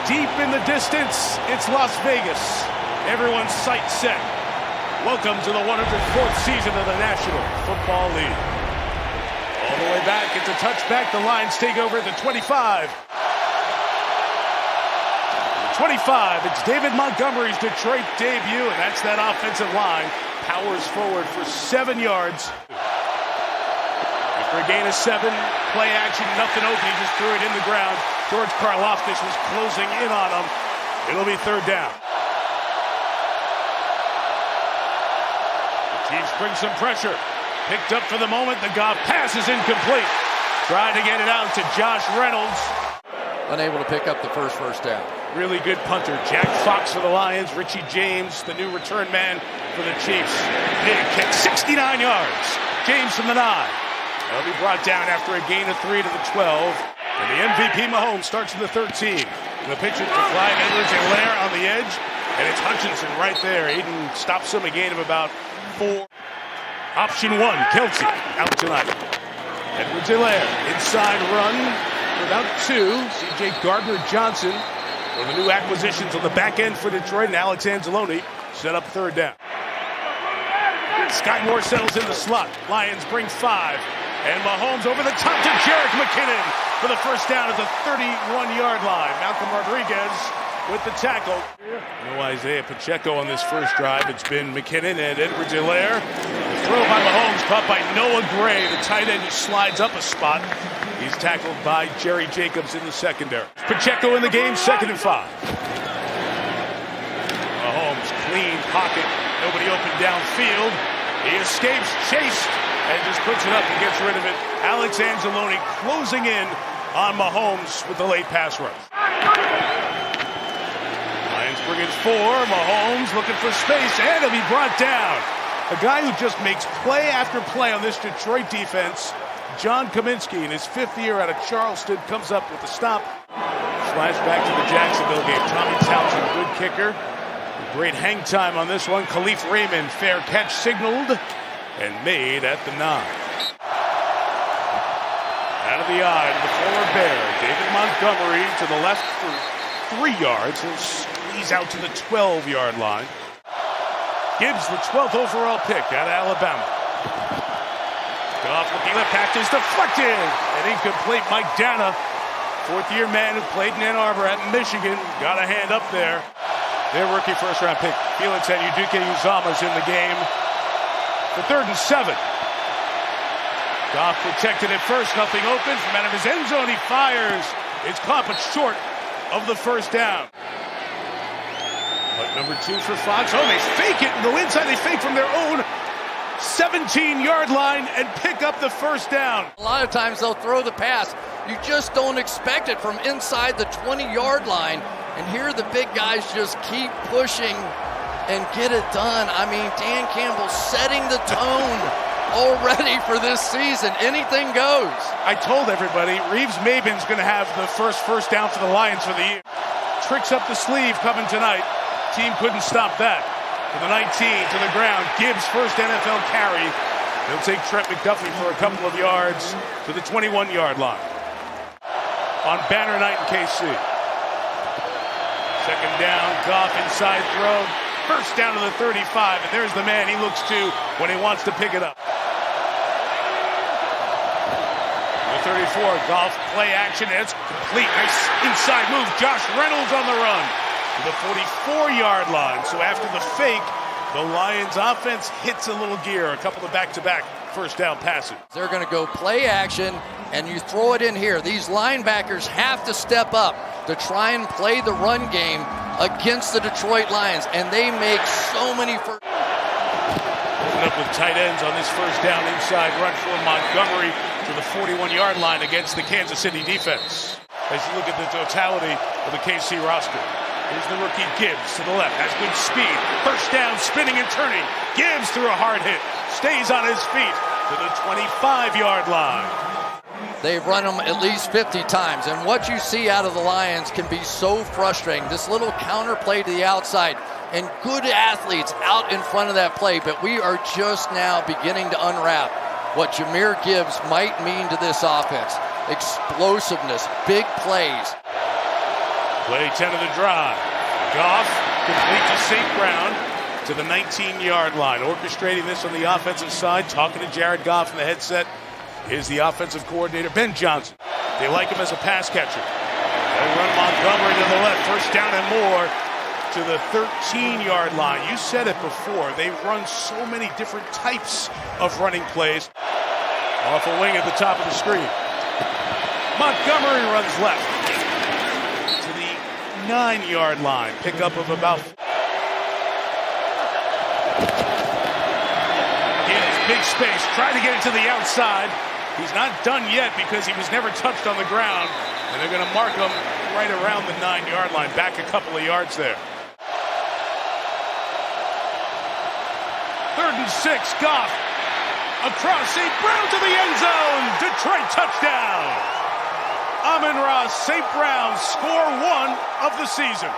Deep in the distance, it's Las Vegas. Everyone's sight set. Welcome to the 104th season of the National Football League. All the way back, it's a touchback. The Lions take over at the 25. 25, it's David Montgomery's Detroit debut, and that's that offensive line. Powers forward for 7 yards. After a gain of 7, play action, nothing open. He just threw it in the ground. George Karlaftis was closing in on him. It'll be 3rd down. The Chiefs bring some pressure. Picked up for the moment. The Goff pass is incomplete. Trying to get it out to Josh Reynolds. Unable to pick up the first down. Really good punter. Jack Fox for the Lions. Richie James, the new return man for the Chiefs. Big kick, 69 yards. James from the 9. They'll be brought down after a gain of 3 to the 12. And the MVP Mahomes starts in the 13. And the pitch is to Clyde Edwards-Helaire on the edge. And it's Hutchinson right there. Aiden stops him, a gain of about 4. Option 1, Kelsey out tonight. Edwards-Helaire, inside run for about 2. C.J. Gardner-Johnson, one of the new acquisitions on the back end for Detroit, and Alex Anzalone set up 3rd down. Sky Moore settles in the slot. Lions bring 5. And Mahomes over the top to Jerick McKinnon for the first down at the 31-yard line. Malcolm Rodriguez with the tackle. No Isaiah Pacheco on this first drive. It's been McKinnon and Edwards-Helaire. The throw by Mahomes caught by Noah Gray. The tight end slides up a spot. He's tackled by Jerry Jacobs in the secondary. Pacheco in the game, 2nd and 5. Mahomes, clean pocket. Nobody open downfield. He escapes, chased, and just puts it up and gets rid of it. Alex Anzalone closing in on Mahomes with the late pass rush. Lions bring it 4. Mahomes looking for space, and he'll be brought down. A guy who just makes play after play on this Detroit defense. John Kaminsky, in his 5th year out of Charleston, comes up with the stop. Flashback to the Jacksonville game. Tommy Townsend, good kicker. Great hang time on this one. Khalif Raymond, fair catch signaled and made at the 9. Out of the eye to the former Bear. David Montgomery to the left for 3 yards. He'll squeeze out to the 12-yard line. Gibbs, the 12th overall pick out of Alabama. Goff looking left, pass is deflected. And incomplete. Mike Dana, 4th-year man who played in Ann Arbor at Michigan, got a hand up there. Their rookie first-round pick, Felix Anudike-Uzomah's in the game. For 3rd and 7. Goff protected at first, nothing open. From out of his end zone, he fires. It's caught, but short of the first down. But number 2 for Fox. Oh, they fake it and go inside. They fake from their own 17-yard line and pick up the first down. A lot of times they'll throw the pass. You just don't expect it from inside the 20-yard line. And here the big guys just keep pushing and get it done. I mean, Dan Campbell setting the tone already for this season. Anything goes. I told everybody, Reeves-Maybin's going to have the first down for the Lions for the year. Tricks up the sleeve coming tonight. Team couldn't stop that. To the 19, to the ground. Gibbs, first NFL carry. He'll take Trent McDuffie for a couple of yards to the 21-yard line. On banner night in KC. 2nd down, Goff inside throw. First down to the 35, and there's the man he looks to when he wants to pick it up. The 34, Goff play action, and it's complete. Nice inside move. Josh Reynolds on the run to the 44-yard line. So after the fake, the Lions offense hits a little gear. A couple of back-to-back first down passes. They're going to go play action, and you throw it in here. These linebackers have to step up to try and play the run game against the Detroit Lions, and they make so many first. Open up with tight ends on this first down inside run for Montgomery to the 41-yard line against the Kansas City defense. As you look at the totality of the KC roster, here's the rookie Gibbs to the left, has good speed. First down, spinning and turning. Gibbs through a hard hit, stays on his feet to the 25-yard line. They've run them at least 50 times, and what you see out of the Lions can be so frustrating. This little counter play to the outside, and good athletes out in front of that play, but we are just now beginning to unwrap what Jahmyr Gibbs might mean to this offense. Explosiveness, big plays. Play 10 of the drive. Goff complete to St. Brown to the 19-yard line. Orchestrating this on the offensive side, talking to Jared Goff in the headset, is the offensive coordinator, Ben Johnson. They like him as a pass catcher. They'll run Montgomery to the left. First down and more to the 13-yard line. You said it before. They run so many different types of running plays. Off a wing at the top of the screen. Montgomery runs left to the 9-yard line. Pickup of about... Big space, trying to get it to the outside. He's not done yet because he was never touched on the ground. And they're going to mark him right around the 9-yard line, back a couple of yards there. 3rd and 6, Goff across St. Brown to the end zone. Detroit touchdown. Amon-Ra St. Brown, score 1 of the season.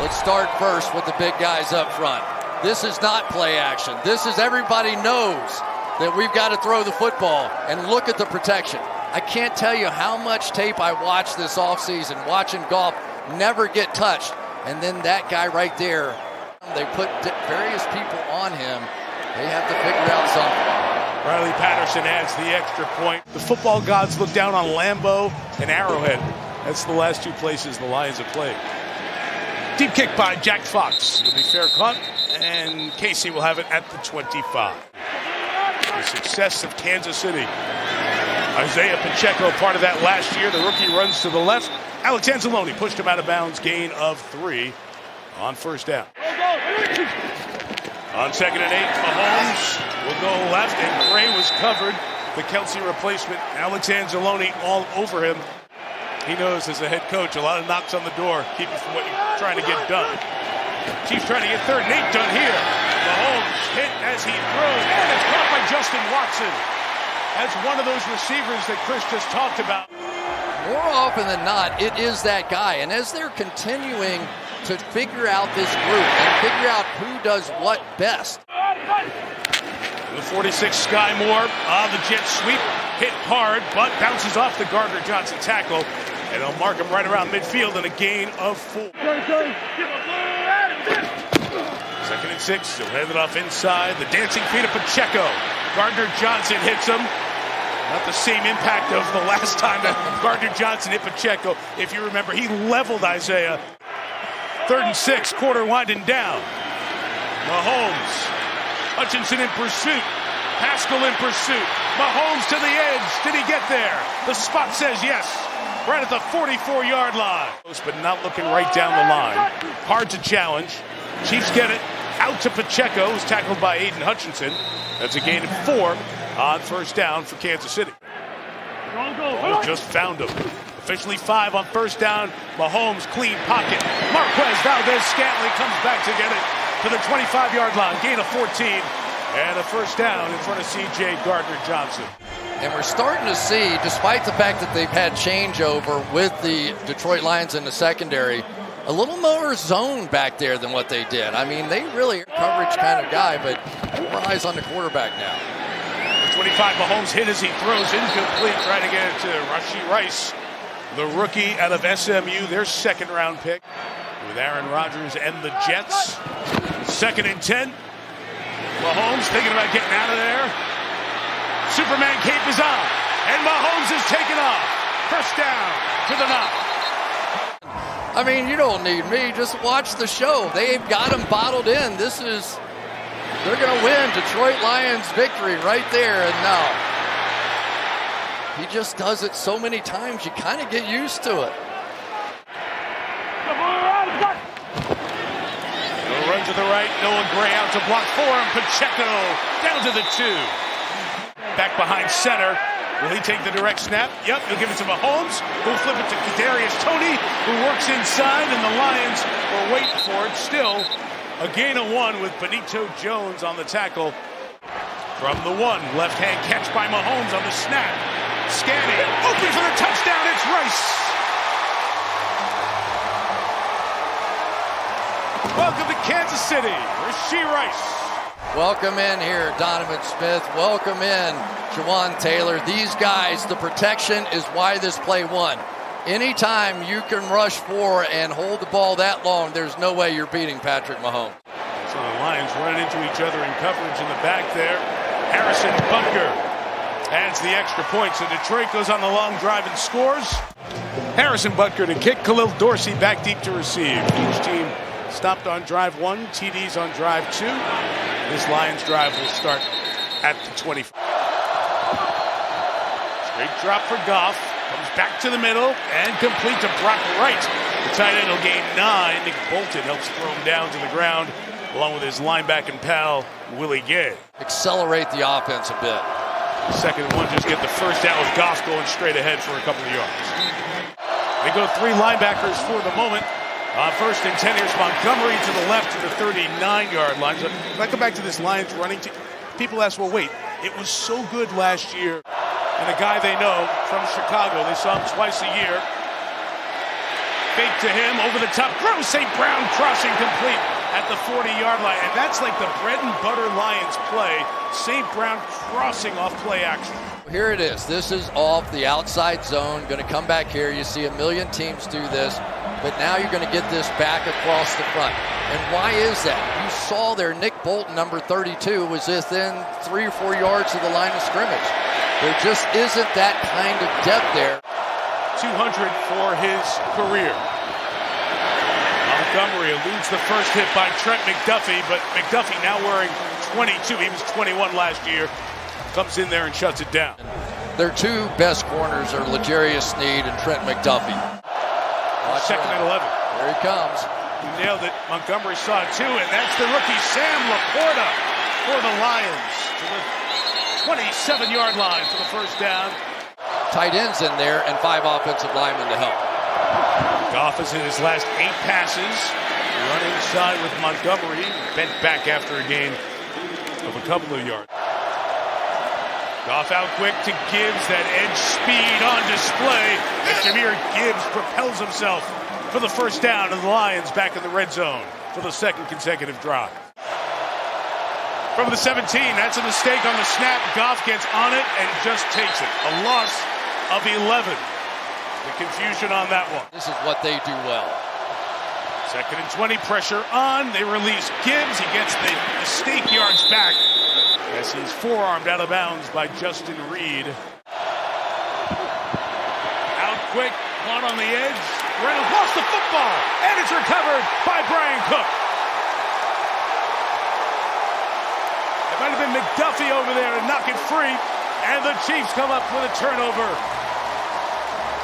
Let's start first with the big guys up front. This is not play action. This is everybody knows that we've got to throw the football, and look at the protection. I can't tell you how much tape I watched this offseason, watching Goff never get touched. And then that guy right there, they put various people on him. They have to figure out something. Riley Patterson adds the extra point. The football gods look down on Lambeau and Arrowhead. That's the last 2 places the Lions have played. Deep kick by Jack Fox. It'll be fair caught, and Casey will have it at the 25. The success of Kansas City. Isaiah Pacheco, part of that last year. The rookie runs to the left. Alex Anzalone pushed him out of bounds. Gain of 3 on first down. On 2nd and 8, Mahomes will go left, and Gray was covered. The Kelsey replacement. Alex Anzalone all over him. He knows as a head coach, a lot of knocks on the door keep you from what you're trying to get done. Chiefs trying to get 3rd and 8 done here. Mahomes hit as he throws, and it's caught by Justin Watson. That's one of those receivers that Chris just talked about. More often than not, it is that guy. And as they're continuing to figure out this group and figure out who does what best. The 46, Sky Moore on the jet sweep. Hit hard, but bounces off the Gardner Johnson tackle. And they'll mark him right around midfield and a gain of 4. 2nd and 6, he'll hand it off inside. The dancing feet of Pacheco. Gardner Johnson hits him. Not the same impact of the last time that Gardner Johnson hit Pacheco. If you remember, he leveled Isaiah. 3rd and 6, quarter winding down. Mahomes. Hutchinson in pursuit. Pascal in pursuit. Mahomes to the edge. Did he get there? The spot says yes. Right at the 44-yard line. But not looking right down the line. Hard to challenge. Chiefs get it out to Pacheco, who's tackled by Aiden Hutchinson. That's a gain of 4 on first down for Kansas City. Mahomes just found him. Officially 5 on first down. Mahomes, clean pocket. Marquez Valdez-Scantling comes back to get it to the 25-yard line. Gain of 14. And a first down in front of C.J. Gardner-Johnson. And we're starting to see, despite the fact that they've had changeover with the Detroit Lions in the secondary, a little more zone back there than what they did. I mean, they really are a coverage kind of guy, but more eyes on the quarterback now. 25, Mahomes hit as he throws, incomplete, trying to get it to Rashee Rice, the rookie out of SMU, their 2nd-round pick, with Aaron Rodgers and the Jets. 2nd and 10. Mahomes thinking about getting out of there. Superman cape is on, and Mahomes is taken off. First down to the 9. I mean, you don't need me. Just watch the show. They've got him bottled in. They're going to win. Detroit Lions victory right there. And now, he just does it so many times, you kind of get used to it. Run to the right. Noah Gray out to block for him. Pacheco down to the 2. Back behind center. Will he take the direct snap? Yep, he'll give it to Mahomes, who'll flip it to Kadarius Toney, who works inside, and the Lions are waiting for it. Still, a gain of 1 with Benito Jones on the tackle. From the 1, left-hand catch by Mahomes on the snap. Scanning, open for the touchdown, it's Rice. Welcome to Kansas City, Rashee Rice. Welcome in here, Donovan Smith. Welcome in, Jawan Taylor. These guys, the protection is why this play won. Anytime you can rush 4 and hold the ball that long, there's no way you're beating Patrick Mahomes. So the Lions running into each other in coverage in the back there. Harrison Butker adds the extra point, so Detroit goes on the long drive and scores. Harrison Butker to kick, Khalil Dorsey back deep to receive. Each team stopped on drive 1, TDs on drive 2. This Lions drive will start at the 25. Straight drop for Goff. Comes back to the middle and complete to Brock Wright. The tight end will gain 9. Nick Bolton helps throw him down to the ground, along with his linebacking pal, Willie Gay. Accelerate the offense a bit. Second and 1, just get the first down with Goff going straight ahead for a couple of yards. They go 3 linebackers for the moment. First and 10, here's Montgomery to the left to the 39-yard line. So if I come back to this Lions running team, people ask, well, wait, it was so good last year. And a guy they know from Chicago, they saw him twice a year. Fake to him, over the top, throw, St. Brown crossing complete at the 40-yard line. And that's like the bread and butter Lions play. St. Brown crossing off play action. Here it is. This is off the outside zone. Going to come back here. You see a million teams do this. But now you're going to get this back across the front. And why is that? You saw there Nick Bolton, number 32, was within 3 or 4 yards of the line of scrimmage. There just isn't that kind of depth there. 200 for his career. Montgomery eludes the first hit by Trent McDuffie, but McDuffie now wearing 22. He was 21 last year. Comes in there and shuts it down. Their 2 best corners are L'Jarius Sneed and Trent McDuffie. Second and 11. Here he comes. He nailed it. Montgomery saw it too, and that's the rookie Sam Laporta for the Lions to the 27-yard line for the first down. Tight ends in there and 5 offensive linemen to help. Goff is in his last 8 passes. Run inside with Montgomery. Bent back after a gain of a couple of yards. Goff out quick to Gibbs. That edge speed on display. And Jahmyr Gibbs propels himself for the first down, and the Lions back in the red zone for the second consecutive drive. From the 17, that's a mistake on the snap. Goff gets on it and just takes it. A loss of 11. The confusion on that one. This is what they do well. Second and 20, pressure on. They release Gibbs. He gets the mistake yards back as he's forearmed out of bounds by Justin Reed. Out quick, caught on the edge. Reynolds lost the football, and it's recovered by Brian Cook. It might have been McDuffie over there to knock it free, and the Chiefs come up with a turnover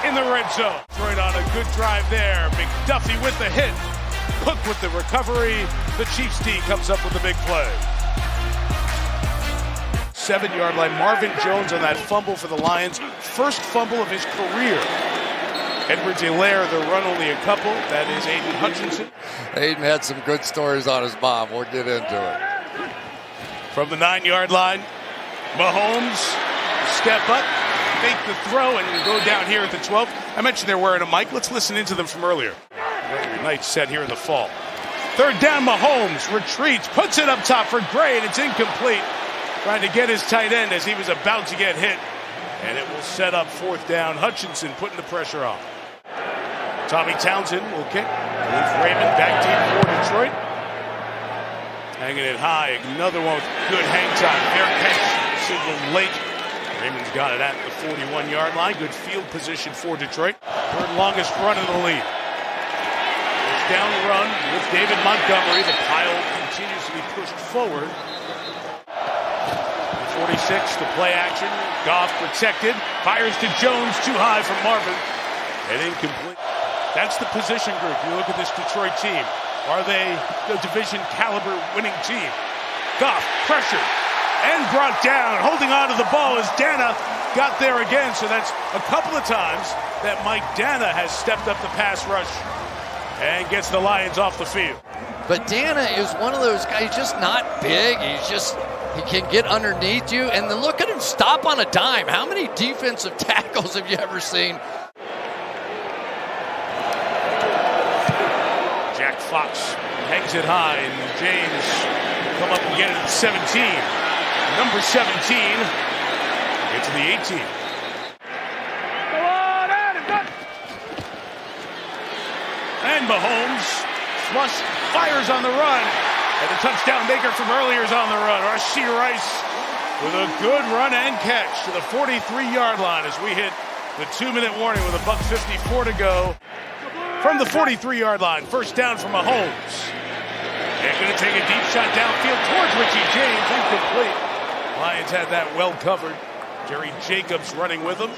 in the red zone. Detroit on a good drive there. McDuffie with the hit. Cook with the recovery. The Chiefs D comes up with the big play. 7-yard line. Marvin Jones on that fumble for the Lions. First fumble of his career. Edwards-Helaire, the run only a couple. That is Aiden Hutchinson. Aiden had some good stories on his mom. We'll get into it. From the 9-yard line, Mahomes step up, make the throw, and go down here at the 12. I mentioned they're wearing a mic. Let's listen into them from earlier. Very nice set here in the fall. Third down, Mahomes retreats, puts it up top for Gray, and it's incomplete. Trying to get his tight end as he was about to get hit. And it will set up fourth down. Hutchinson putting the pressure on. Tommy Townsend will kick. Leaves Raymond back deep for Detroit. Hanging it high. Another one with good hang time. Fair catch. Signaled late. Raymond's got it at the 41-yard line. Good field position for Detroit. Third longest run in the league. First down run with David Montgomery. The pile continues to be pushed forward. 46, the play action. Goff protected. Fires to Jones. Too high from Marvin. And incomplete. That's the position group. You look at this Detroit team. Are they the division caliber winning team? Goff pressured and brought down. Holding on to the ball as Dana got there again. So that's a couple of times that Mike Dana has stepped up the pass rush and gets the Lions off the field. But Dana is one of those guys, just not big. He can get underneath you. And then look at him stop on a dime. How many defensive tackles have you ever seen? Jack Fox hangs it high, and James come up and get it at 17. Number 17, get to the 18. And Mahomes fires on the run. And the touchdown maker from earlier is on the run. Rashee Rice with a good run and catch to the 43-yard line as we hit the 2-minute warning with $1:54 to go. From the 43-yard line, first down for Mahomes. They're going to take a deep shot downfield towards Richie James. Incomplete. Lions had that well covered. Jerry Jacobs running with them.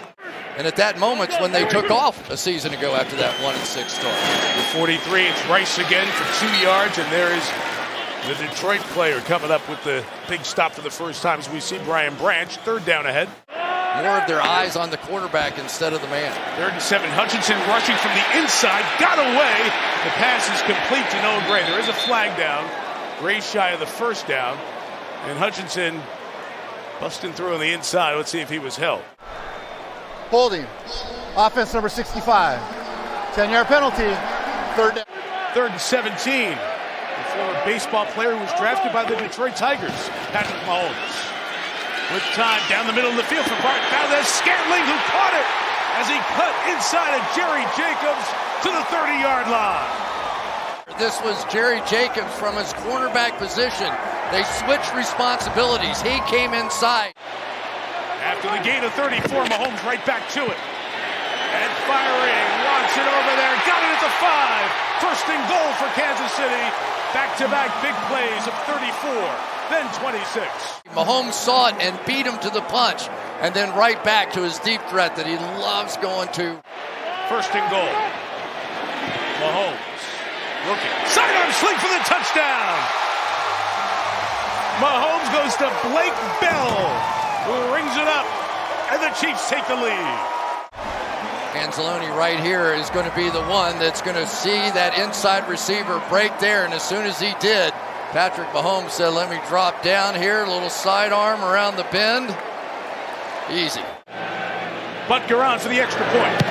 And at that moment when they took off a season ago after that 1-6 start. The 43, it's Rice again for 2 yards, and there is the Detroit player coming up with the big stop for the first time as we see Brian Branch, third down ahead. More of their eyes on the quarterback instead of the man. 3rd and 7, Hutchinson rushing from the inside, got away. The pass is complete to Noah Gray. There is a flag down. Gray shy of the first down, and Hutchinson busting through on the inside. Let's see if he was held. Holding. Offense number 65. 10-yard penalty. Third down. 3rd and 17. The former baseball player who was drafted by the Detroit Tigers, Patrick Mahomes. With time down the middle of the field for Bart Valdez-Scantling, who caught it as he cut inside of Jerry Jacobs to the 30-yard line. This was Jerry Jacobs from his cornerback position. They switched responsibilities. He came inside. After the gain of 34, Mahomes right back to it. And firing, wants it over there, got it at the 5. First and goal for Kansas City. Back-to-back big plays of 34, then 26. Mahomes saw it and beat him to the punch, and then right back to his deep threat that he loves going to. First and goal. Mahomes looking. Sidearm sling for the touchdown. Mahomes goes to Blake Bell, who rings it up, and the Chiefs take the lead. Anzalone right here is going to be the one that's going to see that inside receiver break there, and as soon as he did, Patrick Mahomes said, let me drop down here, a little sidearm around the bend. Easy. Butker on for the extra point.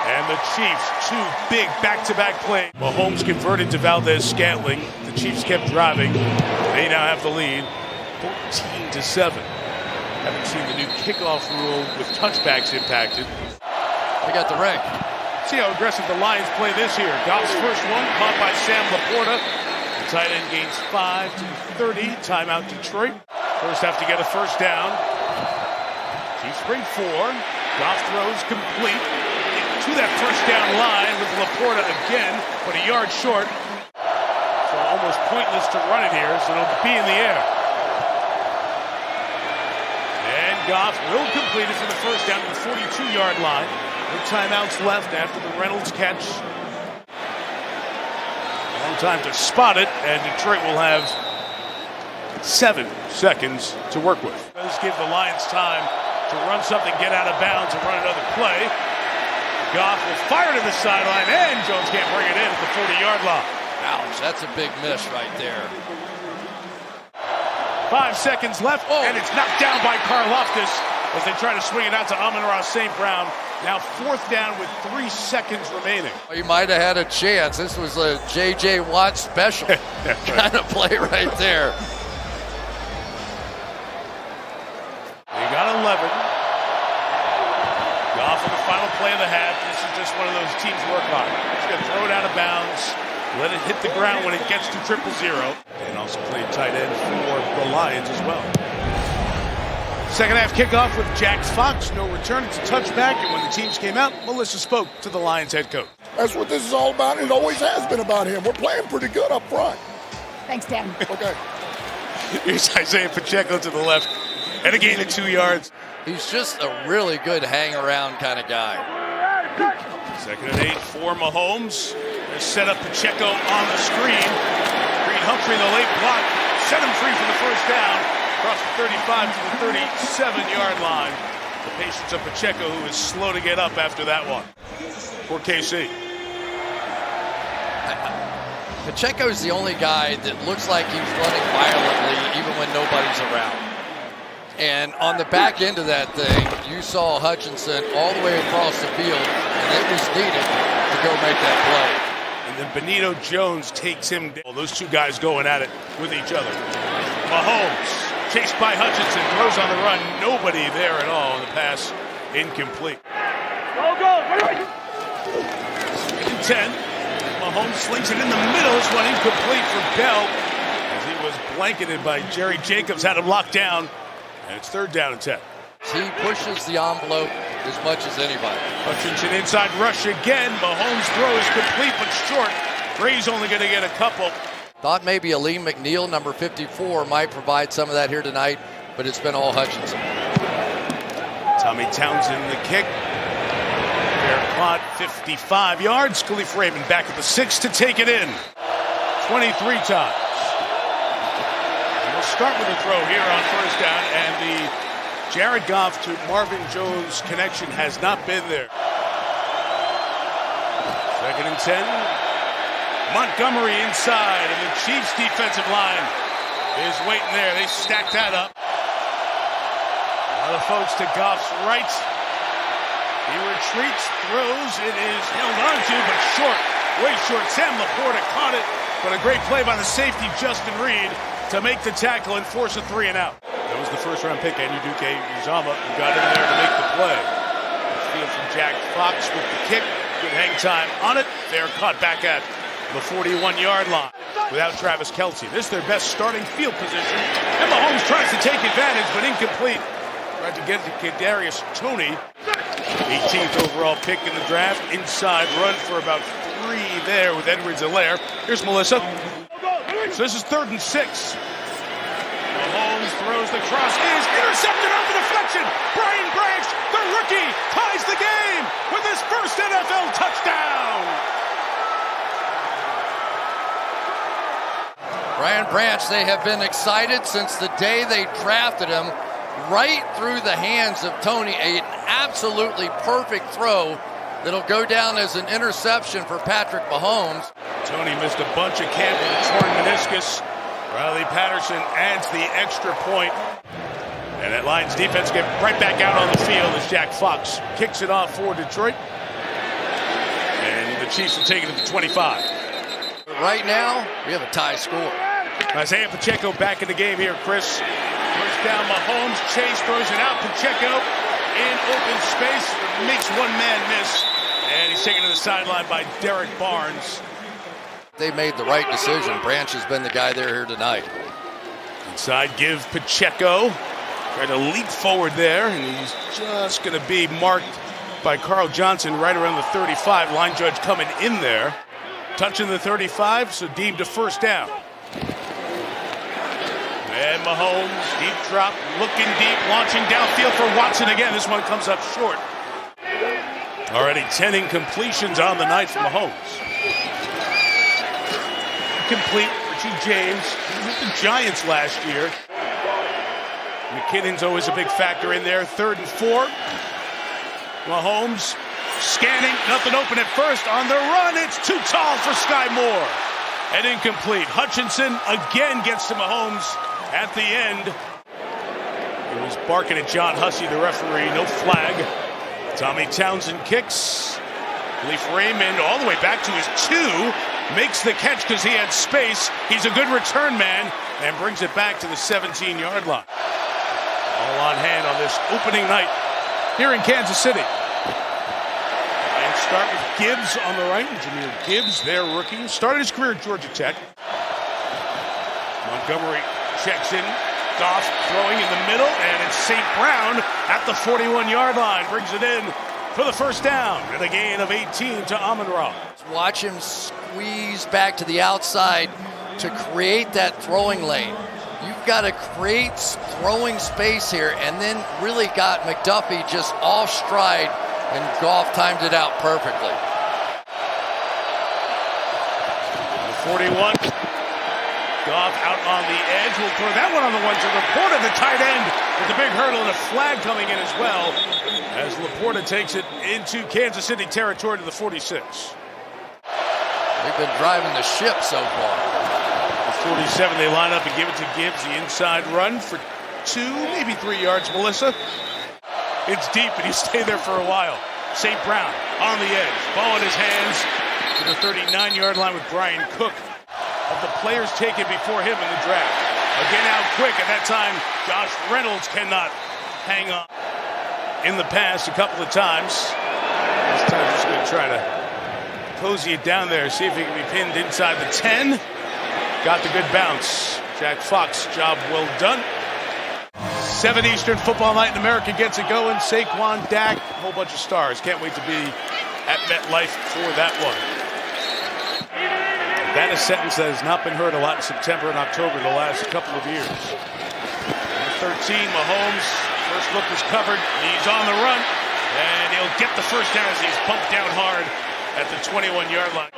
And the Chiefs, 2 big back-to-back plays. Mahomes converted to Valdez-Scantling. The Chiefs kept driving. They now have the lead, 14-7. Haven't seen the new kickoff rule with touchbacks impacted. We got the ring. See how aggressive the Lions play this year. Goff's first one, caught by Sam Laporta. The tight end gains 5 to 30. Timeout Detroit. First have to get a first down. Chiefs bring 4. Goff throws complete to that first down line with Laporta again, but a yard short. So almost pointless to run it here, so it'll be in the air. And Goff will complete it for the first down to the 42-yard line. No timeouts left after the Reynolds catch. Long time to spot it, and Detroit will have 7 seconds to work with. Does give the Lions time to run something, get out of bounds, and run another play. Goff will fire to the sideline, and Jones can't bring it in at the 40-yard line. Ouch, that's a big miss right there. 5 seconds left, and it's knocked down by Karlaftis as they try to swing it out to Amon-Ra St. Brown. Now 4th down with 3 seconds remaining. You might have had a chance. This was a J.J. Watt special kind of play right there. They got 11. Goff on the final play of the half. This is just one of those teams work on. He's going to throw it out of bounds, let it hit the ground when it gets to 000. And also played tight end for the Lions as well. Second half kickoff with Jack Fox. No return. It's a touchback. And when the teams came out, Melissa spoke to the Lions head coach. That's what this is all about. It always has been about him. We're playing pretty good up front. Thanks, Dan. Okay. Here's Isaiah Pacheco to the left. And a gain of 2 yards. He's just a really good hang-around kind of guy. Second and 8 for Mahomes. They set up Pacheco on the screen. Reed Humphrey, the late block, set him free for the first down. Across the 35 to the 37-yard line. The patience of Pacheco, who is slow to get up after that one. For KC. Pacheco's the only guy that looks like he's running violently even when nobody's around. And on the back end of that thing, you saw Hutchinson all the way across the field, and it was needed to go make that play. And then Benito Jones takes him down. Those two guys going at it with each other. Mahomes, chased by Hutchinson, throws on the run. Nobody there at all. The pass incomplete. 10. Mahomes slings it in the middle. This one incomplete for Bell as he was blanketed by Jerry Jacobs, had him locked down. And it's 3rd down and 10. He pushes the envelope as much as anybody. Hutchinson inside rush again. Mahomes throw is complete but short. Gray's only going to get a couple. Thought maybe Aleem McNeil, number 54, might provide some of that here tonight, but it's been all Hutchinson. Tommy Townsend the kick. Fair caught, 55 yards. Khalif Raymond back at the 6 to take it in. 23 times. And we'll start with a throw here on 1st down, and the Jared Goff to Marvin Jones connection has not been there. 2nd and 10. Montgomery inside, and the Chiefs defensive line is waiting there. They stack that up. A lot of folks to Goff's right. He retreats, throws. It is held onto, but short, way short. Sam Laporta caught it, but a great play by the safety, Justin Reed, to make the tackle and force a 3 and out. That was the 1st-round pick, Duke Uzama, who got in there to make the play. Field from Jack Fox with the kick. Good hang time on it. Fair caught back at the 41-yard line without Travis Kelce. This is their best starting field position. And Mahomes tries to take advantage, but incomplete. Tried to get to Kadarius Toney. 18th overall pick in the draft. Inside run for about 3 there with Edwards-Helaire. Here's Melissa. So this is 3rd and 6. Mahomes throws the cross. Is intercepted off the deflection. Brian Branch, the rookie, ties the game with his first NFL touchdown. Brian Branch, they have been excited since the day they drafted him, right through the hands of Toney. An absolutely perfect throw that'll go down as an interception for Patrick Mahomes. Toney missed a bunch of camp with a torn meniscus. Riley Patterson adds the extra point. And that Lions defense get right back out on the field as Jack Fox kicks it off for Detroit. And the Chiefs will take it to the 25. Right now, we have a tie score. Isaiah Pacheco back in the game here, Chris. 1st down, Mahomes. Chase throws it out. Pacheco in open space. Makes one man miss. And he's taken to the sideline by Derek Barnes. They made the right decision. Branch has been the guy there here tonight. Inside give Pacheco. Trying to leap forward there, and he's just going to be marked by Carl Johnson right around the 35. Line judge coming in there. Touching the 35, so deemed a 1st down. And Mahomes, deep drop, looking deep, launching downfield for Watson again. This one comes up short. Already 10 incompletions on the night for Mahomes. Incomplete, Richie James. He was with the Giants last year. McKinnon's always a big factor in there. 3rd and 4. Mahomes scanning, nothing open at first. On the run, it's too tall for Sky Moore. And incomplete. Hutchinson again gets to Mahomes at the end. He was barking at John Hussey, the referee. No flag. Tommy Townsend kicks. Khalif Raymond all the way back to his 2. Makes the catch because he had space. He's a good return man and brings it back to the 17-yard line. All on hand on this opening night here in Kansas City. And start with Gibbs on the right. Jahmyr Gibbs, their rookie. Started his career at Georgia Tech. Montgomery checks in. Goff throwing in the middle, and it's St. Brown at the 41-yard line. Brings it in for the 1st down and a gain of 18 to Amon-Ra. Watch him squeeze back to the outside to create that throwing lane. You've got to create throwing space here, and then really got McDuffie just off stride, and Goff timed it out perfectly. The 41. Goff out on the edge. Will throw that one on the 1 to Laporta, the tight end, with a big hurdle and a flag coming in as well, as Laporta takes it into Kansas City territory to the 46. They've been driving the ship so far. The 47, they line up and give it to Gibbs. The inside run for 2, maybe 3 yards. Melissa, it's deep, and he stayed there for a while. St. Brown on the edge. Ball in his hands to the 39-yard line with Brian Cook. Of the players taken before him in the draft. Again out quick. At that time, Josh Reynolds cannot hang on. In the past a couple of times. This time just going to try to Posey it down there, see if he can be pinned inside the 10. Got the good bounce. Jack Fox, job well done. 7 Eastern football night in America gets it going. Saquon, Dak, a whole bunch of stars. Can't wait to be at MetLife for that one. That is a sentence that has not been heard a lot in September and October the last couple of years. Number 13, Mahomes. First look was covered. He's on the run. And he'll get the first down as he's bumped down hard at the 21-yard line.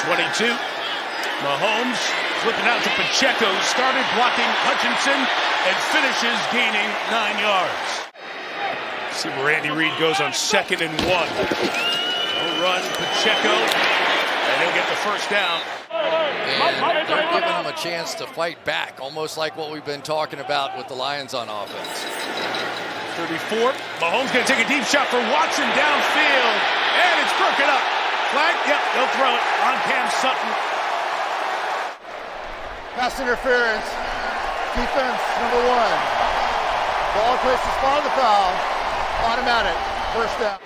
22. Mahomes flipping out to Pacheco. Started blocking Hutchinson and finishes gaining 9 yards. See where Andy Reid goes on 2nd and 1. No run, Pacheco, and he'll get the first down. And they're giving him a chance to fight back, almost like what we've been talking about with the Lions on offense. 34. Mahomes going to take a deep shot for Watson downfield, and it's broken up. Flag? Yep, they'll throw it on Cam Sutton. Pass interference. Defense, number 1. Ball placed to spot the foul. Automatic. First down.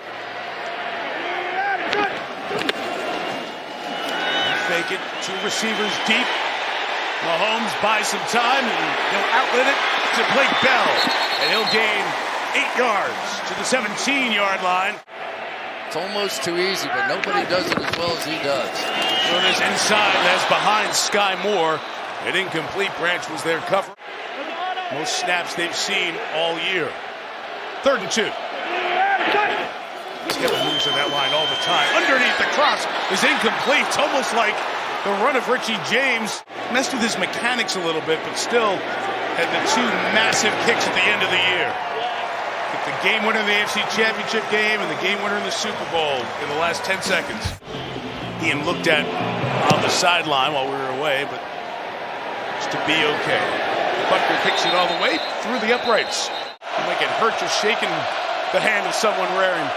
Fake it. 2 receivers deep. Mahomes buys some time, and he'll outlet it to Blake Bell. And he'll gain 8 yards to the 17-yard line. It's almost too easy, but nobody does it as well as he does. So this inside, that's behind Sky Moore. An incomplete. Branch was there covering. Most snaps they've seen all year. 3rd and 2. Skipper moves in that line all the time. Underneath, the cross is incomplete. It's almost like the run of Richie James. Messed with his mechanics a little bit, but still had the 2 massive kicks at the end of the year. With the game winner in the AFC Championship game and the game winner in the Super Bowl in the last 10 seconds. Ian looked at on the sideline while we were away, but it's to be okay. Butker kicks it all the way through the uprights. You might get hurt just shaking the hand of someone wearing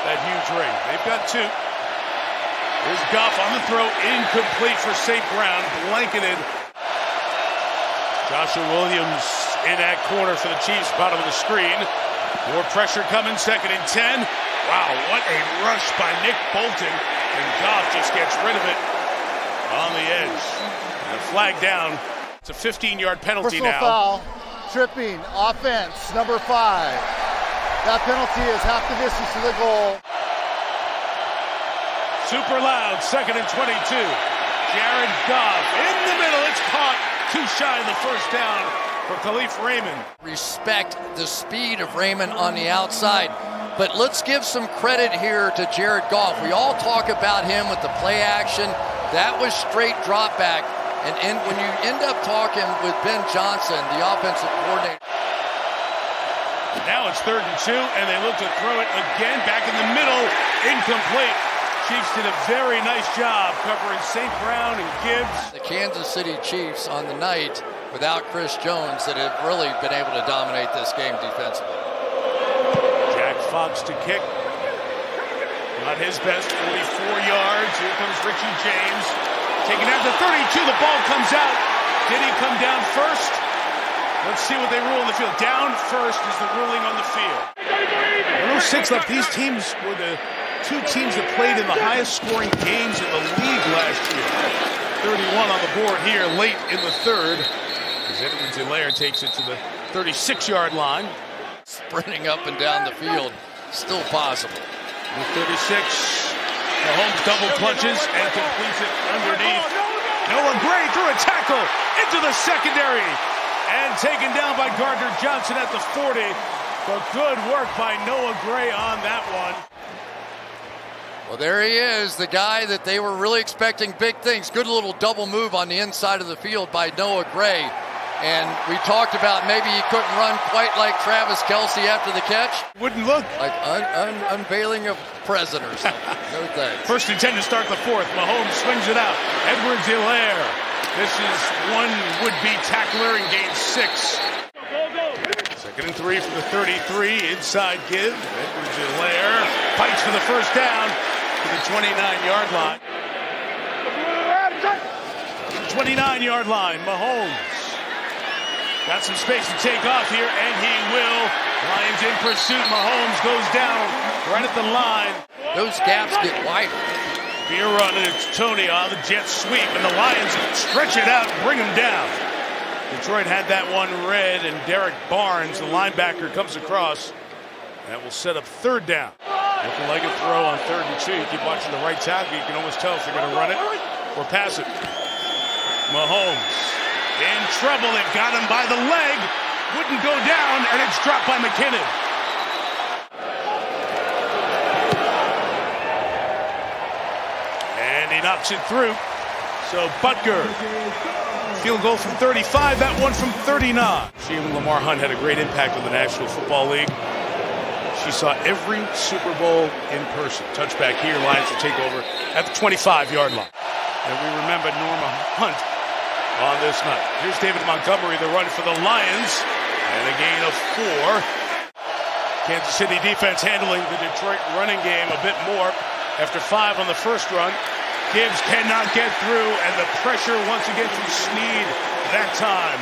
that huge ring. They've got 2. Here's Goff on the throw, incomplete for St. Brown, blanketed. Joshua Williams in that corner for the Chiefs, bottom of the screen. More pressure coming, 2nd and 10. Wow, what a rush by Nick Bolton. And Goff just gets rid of it on the edge. And a flag down. It's a 15-yard penalty Personal now. Foul, tripping, offense, number 5. That penalty is half the distance to the goal. Super loud, 2nd and 22. Jared Goff in the middle. It's caught. Too shy of the first down for Khalif Raymond. Respect the speed of Raymond on the outside. But let's give some credit here to Jared Goff. We all talk about him with the play action. That was straight drop back. And when you end up talking with Ben Johnson, the offensive coordinator. Now it's 3rd and 2, and they look to throw it again. Back in the middle, incomplete. Chiefs did a very nice job covering St. Brown and Gibbs. The Kansas City Chiefs on the night without Chris Jones that have really been able to dominate this game defensively. Jack Fox to kick. Not his best, 44 yards. Here comes Richie James. Taking out to 32, the ball comes out. Did he come down first? Let's see what they rule on the field. Down first is the ruling on the field. 106 left. These teams were the 2 teams that played in the highest scoring games in the league last year. 31 on the board here late in the 3rd. As Edwards-Helaire takes it to the 36-yard line. Sprinting up and down the field, still possible. With 36. Mahomes double clutches and completes it underneath. Noah Gray through a tackle into the secondary and taken down by Gardner Johnson at the 40. But good work by Noah Gray on that one. Well, there he is, the guy that they were really expecting big things. Good little double move on the inside of the field by Noah Gray. And we talked about maybe he couldn't run quite like Travis Kelce after the catch. Wouldn't look. Like unveiling of present or something. No thanks. 1st and 10 to start the 4th. Mahomes swings it out. Edwards-Helaire. This is one would-be tackler and gains 6. 2nd and 3 for the 33. Inside give. Edwards-Helaire fights for the first down to the 29-yard line. 29-yard line. Mahomes. Got some space to take off here, and he will. Lions in pursuit. Mahomes goes down right at the line. Those gaps get wider. Beer run, and it's Tony on the jet sweep, and the Lions stretch it out and bring him down. Detroit had that one read, and Derek Barnes, the linebacker, comes across. That will set up third down. Looking like a throw on 3rd and 2. You keep watching the right tackle, you can almost tell if they're going to run it or pass it. Mahomes in trouble. It got him by the leg. Wouldn't go down, and it's dropped by McKinnon. And he knocks it through. So Butker, field goal from 35, that one from 39. She and Lamar Hunt had a great impact on the National Football League. She saw every Super Bowl in person. Touchback here, Lions will take over at the 25-yard line. And we remember Norma Hunt on this night. Here's David Montgomery, the run for the Lions, and a gain of 4. Kansas City defense handling the Detroit running game a bit more. After 5 on the first run, Gibbs cannot get through, and the pressure once again from Snead that time.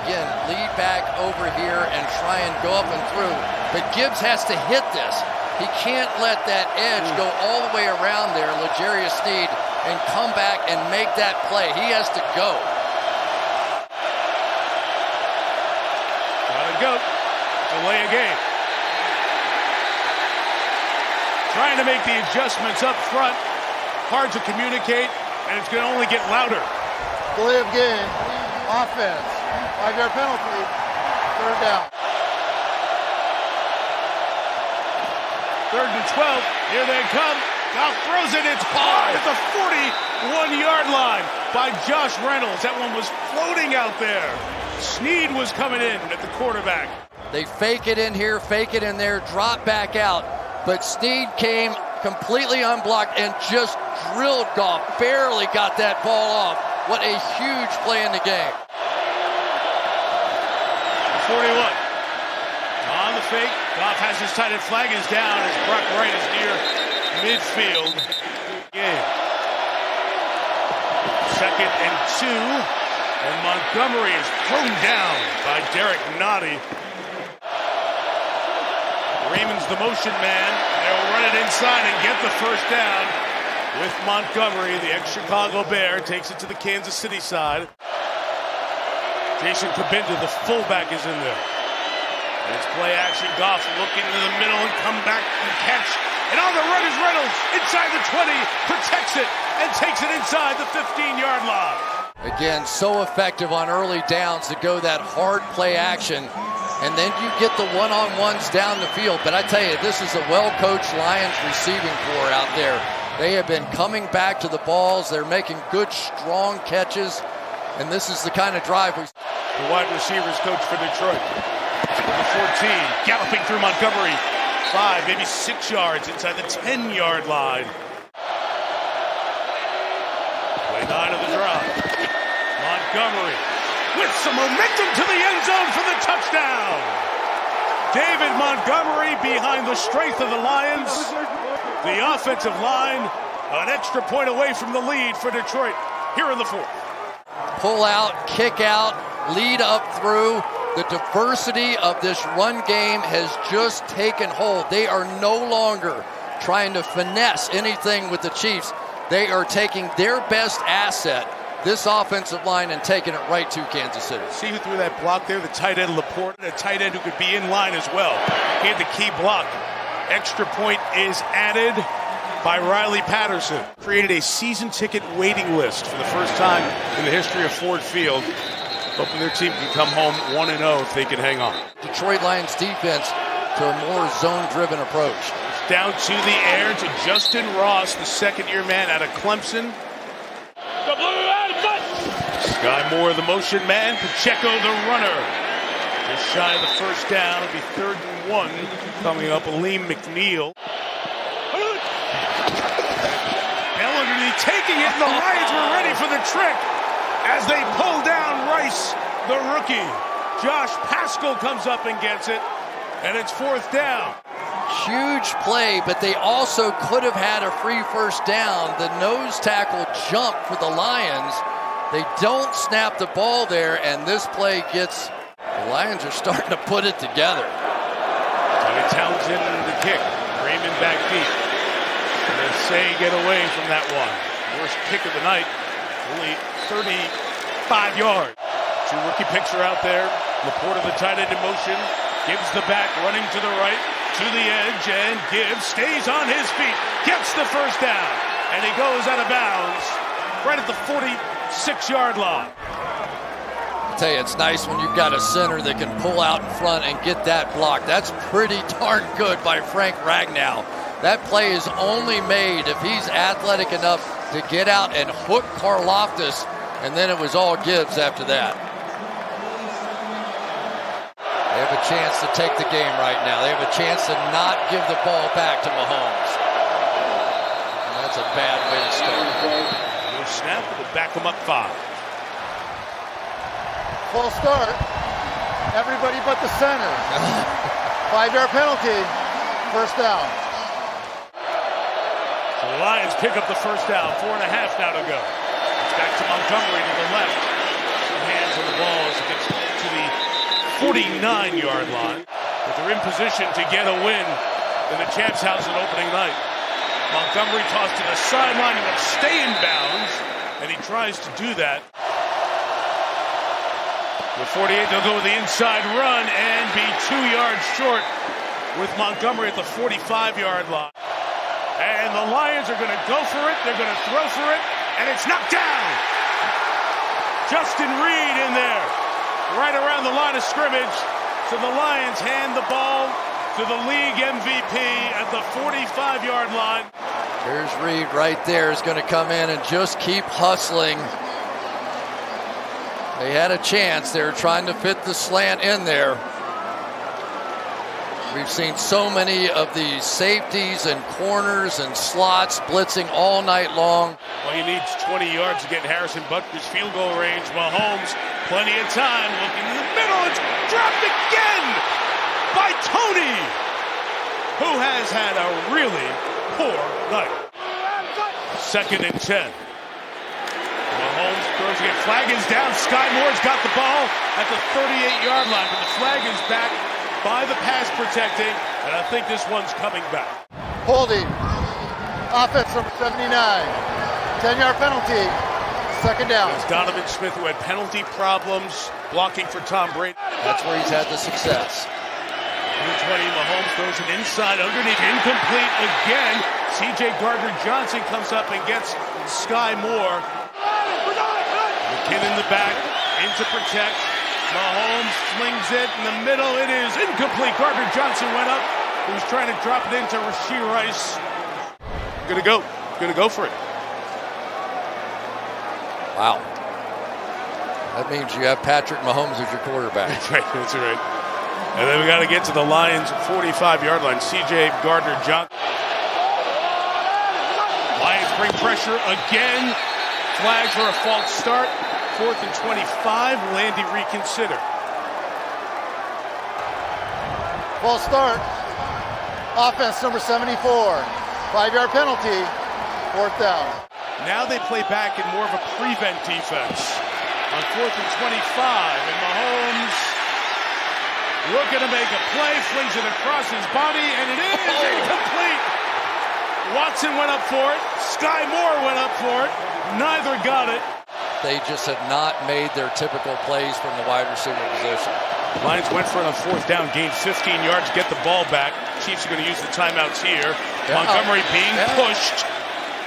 Again, lead back over here and try and go up and through. But Gibbs has to hit this. He can't let that edge go all the way around there, L'Jarius Sneed, and come back and make that play. He has to go. Gotta go. Delay a game. Trying to make the adjustments up front. Hard to communicate, and it's going to only get louder. Delay of game. Offense. 5-yard penalty. 3rd down. 3rd and 12. Here they come. Goff throws it. It's hard at the 41-yard line by Josh Reynolds. That one was floating out there. Snead was coming in at the quarterback. They fake it in here, fake it in there, drop back out. But Snead came completely unblocked and just drilled Goff. Barely got that ball off. What a huge play in the game. 41. On the fake. Goff has his tight end. Flag is down as Brock Wright is near midfield. Game. 2nd and 2. And Montgomery is thrown down by Derek Nottie. Raymond's the motion man. They'll run it inside and get the first down with Montgomery. The ex-Chicago Bear takes it to the Kansas City side. Jason Kabinda, the fullback, is in there. And it's play action. Goff looking to the middle and come back and catch. And on the run is Reynolds inside the 20, protects it and takes it inside the 15-yard line. Again, so effective on early downs to go that hard play action. And then you get the one-on-ones down the field. But I tell you, this is a well-coached Lions receiving corps out there. They have been coming back to the balls. They're making good, strong catches. And this is the kind of drive we... The wide receivers coach for Detroit. The 14, galloping through Montgomery. 5, maybe 6 yards inside the 10-yard line. Play 9 of the drive. Montgomery with some momentum to the end zone for the touchdown. David Montgomery behind the strength of the Lions. The offensive line, an extra point away from the lead for Detroit here in the 4th. Pull out, kick out, lead up through. The diversity of this run game has just taken hold. They are no longer trying to finesse anything with the Chiefs. They are taking their best asset, this offensive line, and taking it right to Kansas City. See who threw that block there? The tight end Laporte, a tight end who could be in line as well. He had the key block. Extra point is added by Riley Patterson. Created a season ticket waiting list for the first time in the history of Ford Field. Hoping their team can come home 1-0 if they can hang on. Detroit Lions defense to a more zone-driven approach. Down to the air to Justin Ross, the second-year man out of Clemson. Sky Moore, the motion man. Pacheco, the runner. Just shy of the first down. It'll be 3rd and 1. Coming up, Aleem McNeil. Bellinger taking it, and the Lions were ready for the trick as they pull down Rice, the rookie. Josh Paschal comes up and gets it, and it's 4th down. Huge play, but they also could have had a free first down. The nose tackle jumped for the Lions, They don't snap the ball there, and this play gets, the Lions are starting to put it together. Tommy Townsend the kick. Raymond back deep. And they say get away from that one. Worst kick of the night. Only 35 yards. Two rookie picks are out there. Laporta, the tight end in motion. Gives the back, running to the right, to the edge, and Gibbs stays on his feet. Gets the first down. And he goes out of bounds right at the 46-yard line. I tell you, it's nice when you've got a center that can pull out in front and get that block. That's pretty darn good by Frank Ragnow. That play is only made if he's athletic enough to get out and hook Karlaftis, and then it was all Gibbs after that. They have a chance to take the game right now. They have a chance to not give the ball back to Mahomes. And that's a bad way to start. No snap, but they'll back them up 5. Full start. Everybody but the center. 5-yard penalty. First down. So the Lions pick up the first down. 4.5 now to go. It's back to Montgomery to the left. Two hands on the ball as it gets to the 49-yard line. But they're in position to get a win in the Champs House on opening night. Montgomery tossed to the sideline. He will stay in bounds, and he tries to do that. The 48, they'll go with the inside run and be 2 yards short with Montgomery at the 45-yard line. And the Lions are going to go for it. They're going to throw for it, and it's knocked down. Justin Reed in there, right around the line of scrimmage. So the Lions hand the ball to the league MVP at the 45-yard line. Here's Reed right there, is going to come in and just keep hustling. They had a chance. They were trying to fit the slant in there. We've seen so many of these safeties and corners and slots blitzing all night long. Well, he needs 20 yards to get in Harrison Butker's field goal range. Mahomes, plenty of time, looking in the middle. It's dropped again by Tony, who has had a really poor night. 2nd and 10. Mahomes throws again. Flag is down. Sky Moore's got the ball at the 38-yard line, but the flag is back by the pass protecting, and I think this one's coming back. Holding. Offense number 79. 10-yard penalty. 2nd down. It's Donovan Smith, who had penalty problems blocking for Tom Brady. That's where he's had the success. Number 20, Mahomes throws it inside, underneath, incomplete again. C.J. Gardner-Johnson comes up and gets Sky Moore. McKinnon in the back, in to protect. Mahomes flings it in the middle. It is incomplete. Gardner-Johnson went up. He was trying to drop it into Rashee Rice. Gonna go for it. Wow. That means you have Patrick Mahomes as your quarterback. That's right. And then we got to get to the Lions' 45-yard line. C.J. Gardner-Johnson. Lions bring pressure again. Flag for a false start. 4th and 25. Landy reconsider. False start. Offense number 74. 5-yard penalty. 4th down. Now they play back in more of a prevent defense. On 4th and 25. And Mahomes looking to make a play. Flings it across his body. And it is incomplete. Watson went up for it. Sky Moore went up for it. Neither got it. They just have not made their typical plays from the wide receiver position. Lions went for it on 4th down, gained 15 yards, get the ball back. Chiefs are going to use the timeouts here. Yeah. Montgomery being pushed.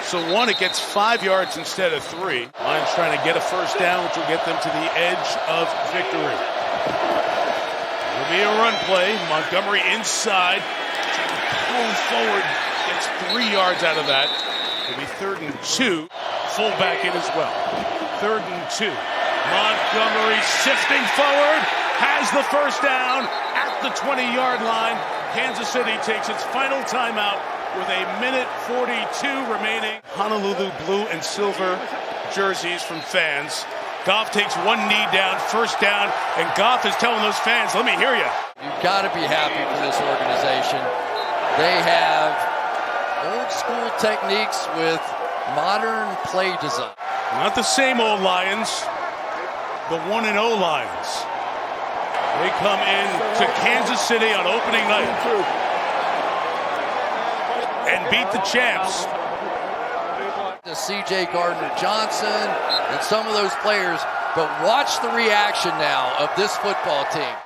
So it gets 5 yards instead of 3. Lions trying to get a first down, which will get them to the edge of victory. It'll be a run play. Montgomery inside. Pull forward. Gets 3 yards out of that. It'll be 3rd and 2. Fullback in as well. 3rd and 2. Montgomery sifting forward. Has the first down at the 20-yard line. Kansas City takes its final timeout with 1:42 remaining. Honolulu blue and silver jerseys from fans. Goff takes one knee down, first down, and Goff is telling those fans, let me hear you. You've got to be happy for this organization. They have old school techniques with modern play design. Not the same old Lions, the 1-0 Lions. They come in to Kansas City on opening night and beat the champs. The C.J. Gardner-Johnson and some of those players, but watch the reaction now of this football team.